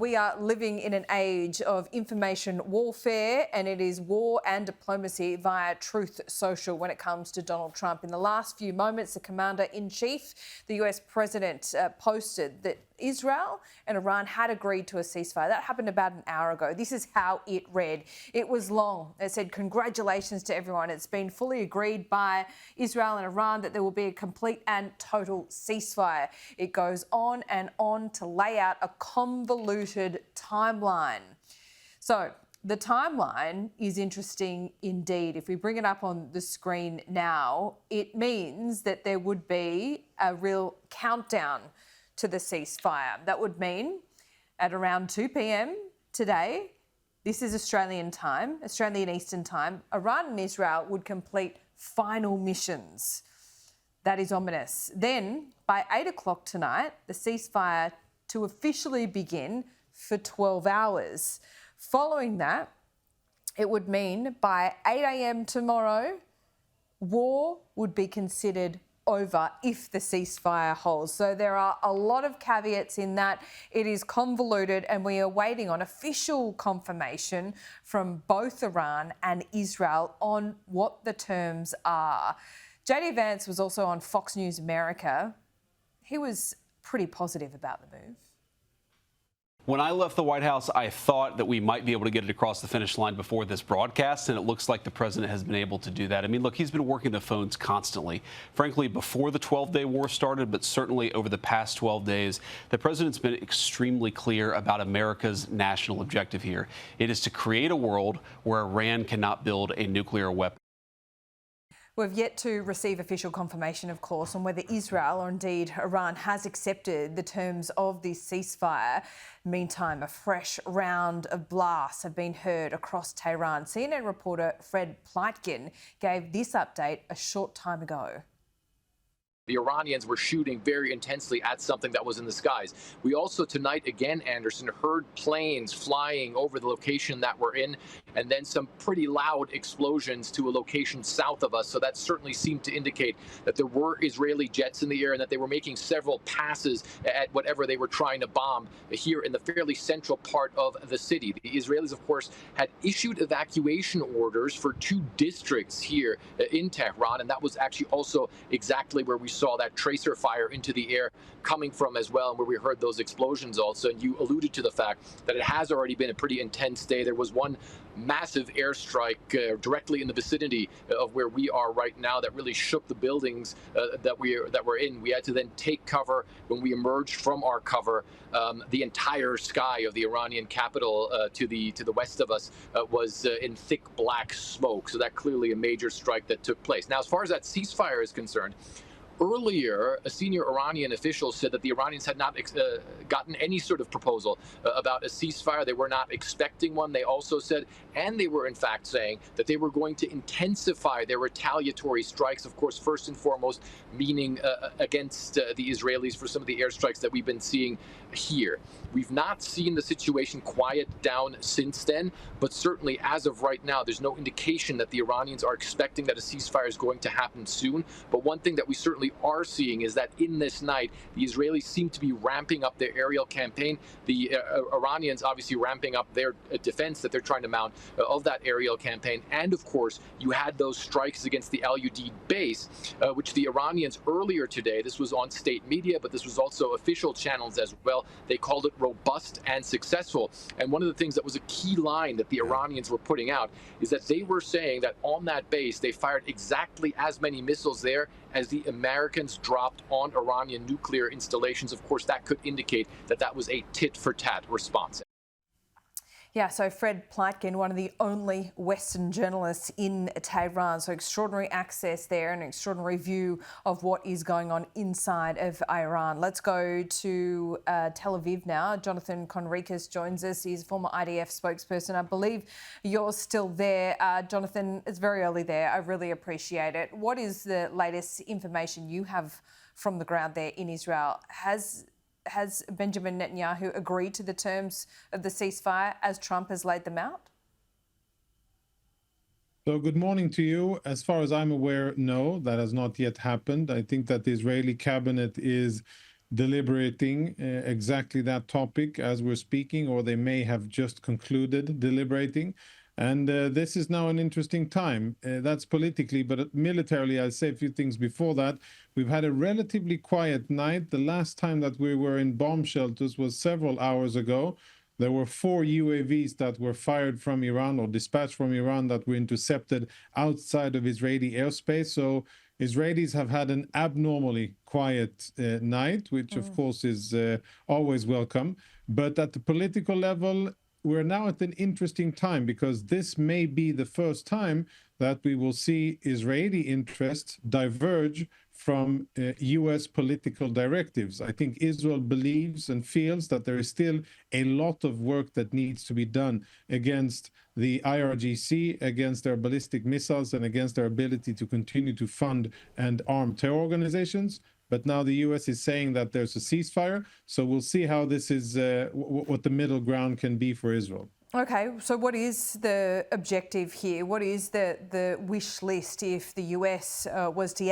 We are living in an age of information warfare, and it is war and diplomacy via Truth Social when it comes to Donald Trump. In the last few moments, the Commander-in-Chief, the US President, posted that Israel and Iran had agreed to a ceasefire. That happened about an hour ago. This is how it read. It was long. It said, "Congratulations to everyone. It's been fully agreed by Israel and Iran that there will be a complete and total ceasefire." It goes on and on to lay out a convoluted timeline. So the timeline is interesting indeed. If we bring it up on the screen now, it means that there would be a real countdown to the ceasefire. That would mean at around 2 p.m. today, this is Australian time, Australian Eastern time, Iran and Israel would complete final missions. That is ominous. Then by 8 o'clock tonight, the ceasefire to officially begin for 12 hours. Following that, it would mean by 8 a.m. tomorrow, war would be considered over if the ceasefire holds. So there are a lot of caveats in that. It is convoluted, and we are waiting on official confirmation from both Iran and Israel on what the terms are. JD Vance was also on Fox News America. He was pretty positive about the move. When I left the White House, I thought that we might be able to get it across the finish line before this broadcast, and it looks like the president has been able to do that. I mean, look, he's been working the phones constantly. Frankly, before the 12-day war started, but certainly over the past 12 days, the president's been extremely clear about America's national objective here. It is to create a world where Iran cannot build a nuclear weapon. We've yet to receive official confirmation, of course, on whether Israel or indeed Iran has accepted the terms of this ceasefire. Meantime, a fresh round of blasts have been heard across Tehran. CNN reporter Fred Pleitgen gave this update a short time ago. The Iranians were shooting very intensely at something that was in the skies. We also tonight, again, Anderson, heard planes flying over the location that we're in, and then some pretty loud explosions to a location south of us. So that certainly seemed to indicate that there were Israeli jets in the air and that they were making several passes at whatever they were trying to bomb here in the fairly central part of the city. The Israelis, of course, had issued evacuation orders for 2 districts here in Tehran, and that was actually also exactly where we saw that tracer fire into the air coming from as well, and where we heard those explosions also. And you alluded to the fact that it has already been a pretty intense day. There was one massive airstrike directly in the vicinity of where we are right now that really shook the buildings that we're in. We had to then take cover. When we emerged from our cover, the entire sky of the Iranian capital to the west of us was in thick black smoke. So that clearly a major strike that took place. Now, as far as that ceasefire is concerned, earlier, a senior Iranian official said that the Iranians had not gotten any sort of proposal about a ceasefire. They were not expecting one, they also said, and they were in fact saying that they were going to intensify their retaliatory strikes, of course, first and foremost, meaning against the Israelis for some of the airstrikes that we've been seeing here. We've not seen the situation quiet down since then, but certainly as of right now, there's no indication that the Iranians are expecting that a ceasefire is going to happen soon. But one thing that we certainly are seeing is that in this night, the Israelis seem to be ramping up their aerial campaign. The Iranians obviously ramping up their defense that they're trying to mount of that aerial campaign. And of course, you had those strikes against the LUD base, which the Iranians earlier today, this was on state media, but this was also official channels as well. They called it robust and successful. And one of the things that was a key line that the Iranians were putting out is that they were saying that on that base, they fired exactly as many missiles there as the Americans dropped on Iranian nuclear installations. Of course, that could indicate that that was a tit-for-tat response. Yeah, so Fred Pleitgen, one of the only Western journalists in Tehran, so extraordinary access there and an extraordinary view of what is going on inside of Iran. Let's go to Tel Aviv now. Jonathan Conricus joins us. He's a former IDF spokesperson. I believe you're still there. Jonathan, it's very early there. I really appreciate it. What is the latest information you have from the ground there in Israel? Has Benjamin Netanyahu agreed to the terms of the ceasefire as Trump has laid them out? So good morning to you. As far as I'm aware, no, that has not yet happened. I think that the Israeli cabinet is deliberating exactly that topic as we're speaking, or they may have just concluded deliberating. And this is now an interesting time. That's politically, but militarily, I'll say a few things before that. We've had a relatively quiet night. The last time that we were in bomb shelters was several hours ago. There were 4 UAVs that were fired from Iran or dispatched from Iran that were intercepted outside of Israeli airspace. So Israelis have had an abnormally quiet night, which of course is always welcome. But at the political level, we're now at an interesting time because this may be the first time that we will see Israeli interests diverge from US political directives. I think Israel believes and feels that there is still a lot of work that needs to be done against the IRGC, against their ballistic missiles, and against their ability to continue to fund and arm terror organizations. But now the US is saying that there's a ceasefire. So we'll see how this is, what the middle ground can be for Israel. Okay, so what is the objective here? What is the wish list if the US was to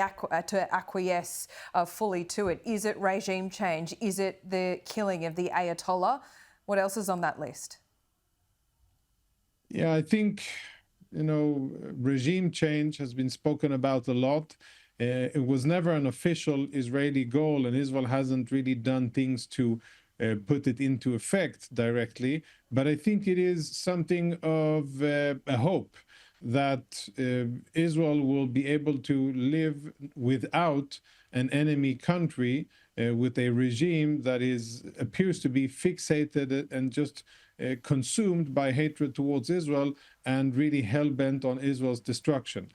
acquiesce fully to it? Is it regime change? Is it the killing of the Ayatollah? What else is on that list? Yeah, I think, regime change has been spoken about a lot. It was never an official Israeli goal, and Israel hasn't really done things to put it into effect directly. But I think it is something of a hope that Israel will be able to live without an enemy country, with a regime that appears to be fixated and just consumed by hatred towards Israel and really hell-bent on Israel's destruction.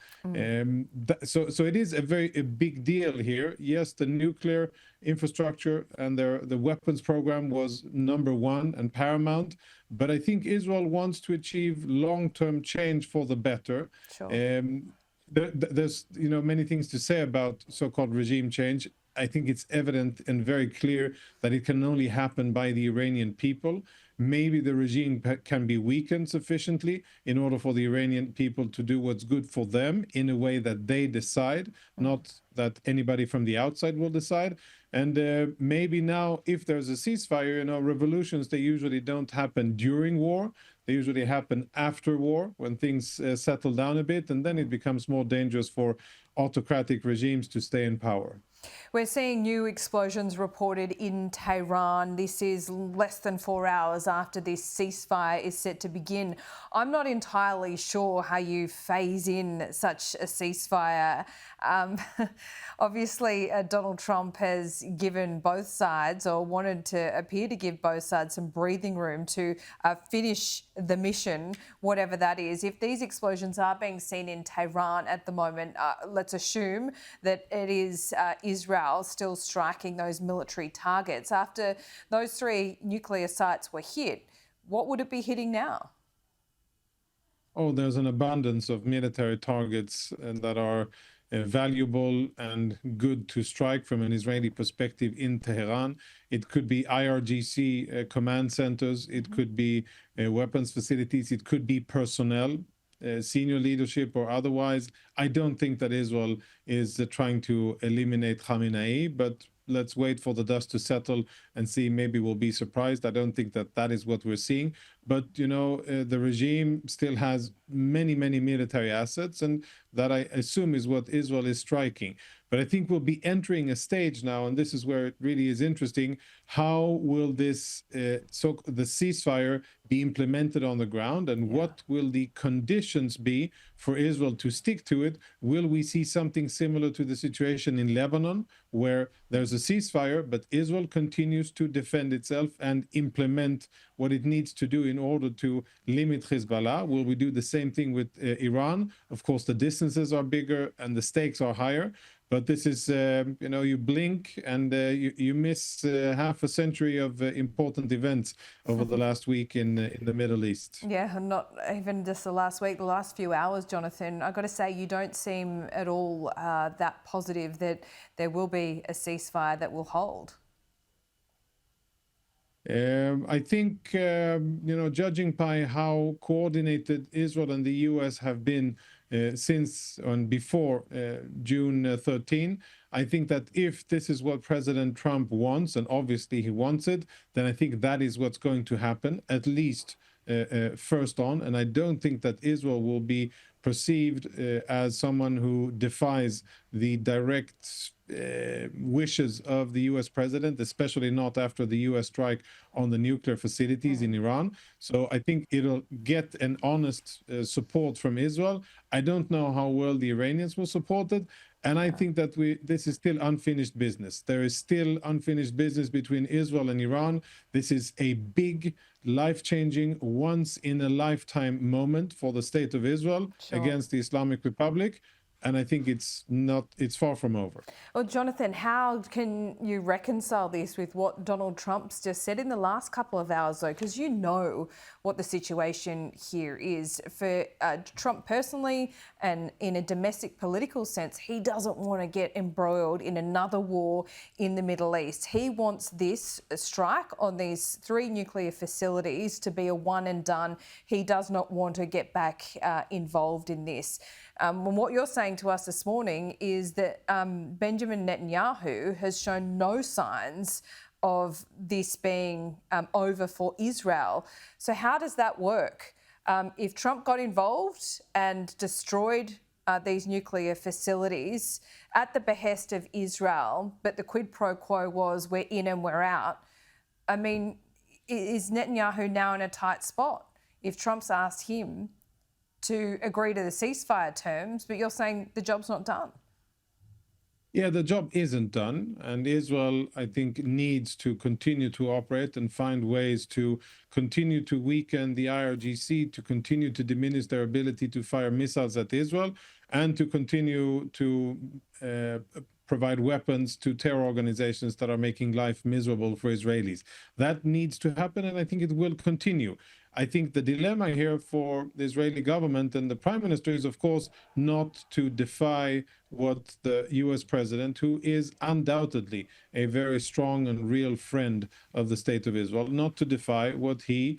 So it is a big deal here. Yes, the nuclear infrastructure and the weapons program was number one and paramount, but I think Israel wants to achieve long-term change for the better. Sure. There's many things to say about so-called regime change. I think it's evident and very clear that it can only happen by the Iranian people. Maybe the regime can be weakened sufficiently in order for the Iranian people to do what's good for them in a way that they decide, not that anybody from the outside will decide. And maybe now, if there's a ceasefire, revolutions, they usually don't happen during war. They usually happen after war, when things settle down a bit, and then it becomes more dangerous for autocratic regimes to stay in power. We're seeing new explosions reported in Tehran. This is less than 4 hours after this ceasefire is set to begin. I'm not entirely sure how you phase in such a ceasefire. Obviously, Donald Trump has given both sides, or wanted to appear to give both sides, some breathing room to finish the mission, whatever that is. If these explosions are being seen in Tehran at the moment, let's assume that it is Israel still striking those military targets. After those 3 nuclear sites were hit, what would it be hitting now? Oh, there's an abundance of military targets that are valuable and good to strike from an Israeli perspective in Tehran. It could be IRGC command centers, it could be weapons facilities, it could be personnel, senior leadership or otherwise. I don't think that Israel is trying to eliminate Khamenei, but let's wait for the dust to settle and see. Maybe we'll be surprised. I don't think that that is what we're seeing. But, the regime still has many, many military assets, and that I assume is what Israel is striking. But I think we'll be entering a stage now, and this is where it really is interesting. How will this the ceasefire be implemented on the ground, and what will the conditions be for Israel to stick to it? Will we see something similar to the situation in Lebanon, where there's a ceasefire, but Israel continues to defend itself and implement what it needs to do in order to limit Hezbollah? Will we do the same thing with Iran? Of course, the distances are bigger and the stakes are higher. But this is, you blink and you miss half a century of important events over the last week in the Middle East. Yeah, not even just the last week, the last few hours, Jonathan. I've got to say, you don't seem at all that positive that there will be a ceasefire that will hold. I think, judging by how coordinated Israel and the US have been since and before June 13. I think that if this is what President Trump wants, and obviously he wants it, then I think that is what's going to happen, at least first on. And I don't think that Israel will be perceived as someone who defies the direct wishes of the US president, especially not after the US strike on the nuclear facilities in Iran. So I think it'll get an honest support from Israel. I don't know how well the Iranians will support it. And I think that this is still unfinished business. There is still unfinished business between Israel and Iran. This is a big, life-changing, once-in-a-lifetime moment for the state of Israel against the Islamic Republic. And I think it's far from over. Well, Jonathan, how can you reconcile this with what Donald Trump's just said in the last couple of hours, though? Because you know what the situation here is. For Trump personally and in a domestic political sense, he doesn't want to get embroiled in another war in the Middle East. He wants this strike on these 3 nuclear facilities to be a one and done. He does not want to get back involved in this. And what you're saying to us this morning is that Benjamin Netanyahu has shown no signs of this being over for Israel. So how does that work? If Trump got involved and destroyed these nuclear facilities at the behest of Israel, but the quid pro quo was we're in and we're out, I mean, is Netanyahu now in a tight spot if Trump's asked him to agree to the ceasefire terms, but you're saying the job's not done? Yeah, the job isn't done, and Israel, I think, needs to continue to operate and find ways to continue to weaken the IRGC, to continue to diminish their ability to fire missiles at Israel, and to continue to provide weapons to terror organizations that are making life miserable for Israelis. That needs to happen, and I think it will continue. I think the dilemma here for the Israeli government and the prime minister is, of course, not to defy what the US president, who is undoubtedly a very strong and real friend of the state of Israel, not to defy what he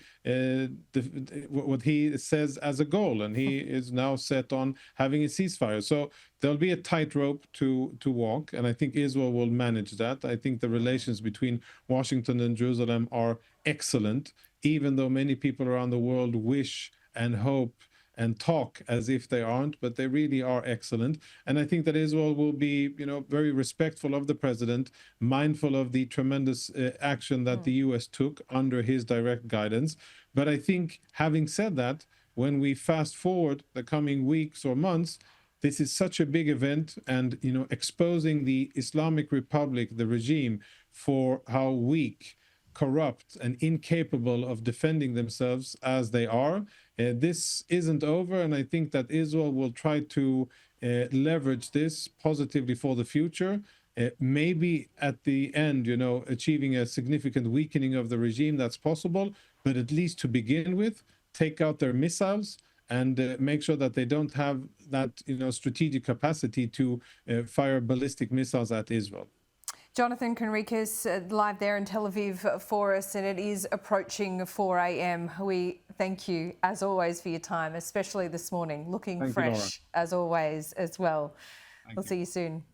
says as a goal. And he is now set on having a ceasefire. So there'll be a tightrope to walk. And I think Israel will manage that. I think the relations between Washington and Jerusalem are excellent, even though many people around the world wish and hope and talk as if they aren't, but they really are excellent. And I think that Israel will be, very respectful of the president, mindful of the tremendous action that the US took under his direct guidance. But I think, having said that, when we fast forward the coming weeks or months, this is such a big event, and exposing the Islamic Republic, the regime, for how weak, corrupt, and incapable of defending themselves as they are. This isn't over, and I think that Israel will try to leverage this positively for the future. Maybe at the end, achieving a significant weakening of the regime, that's possible, but at least to begin with, take out their missiles and make sure that they don't have that, strategic capacity to fire ballistic missiles at Israel. Jonathan Conricus, live there in Tel Aviv for us, and it is approaching 4 a.m. We thank you, as always, for your time, especially this morning, looking fresh, as always, as well. We'll see you soon.